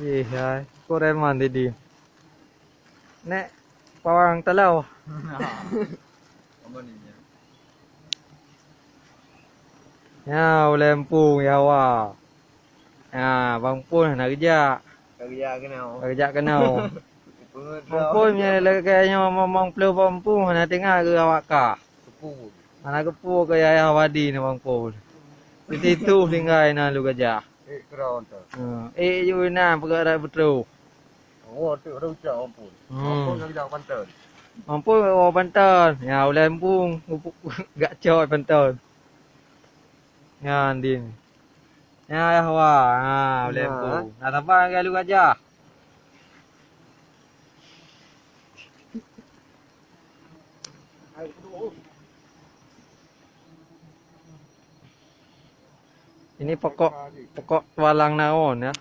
Iya, koreman tadi. Nek pawang telau. Apa ni? Ya, lempung ya wah. Ya, bang pun nak kerja. Kerja kenal. Kerja kenal. Pengedraw. Bang pun kayaknya mamang pelu pampung nak tengah ke awak ka. Kepu. Anak kepu ke ya wadi ni bang pun. Itu tinggal na lu kerja. Kerau tu. You na perkara betul. Oh, tu rujak ampun. Ampun kerja pantai. Mampu orang pantai. Ya, lempung gak coy pantai. Ya, andin. Ya, wah, lempung. Nak tambah ke lu kerja. Ini pokok tualang naon ya.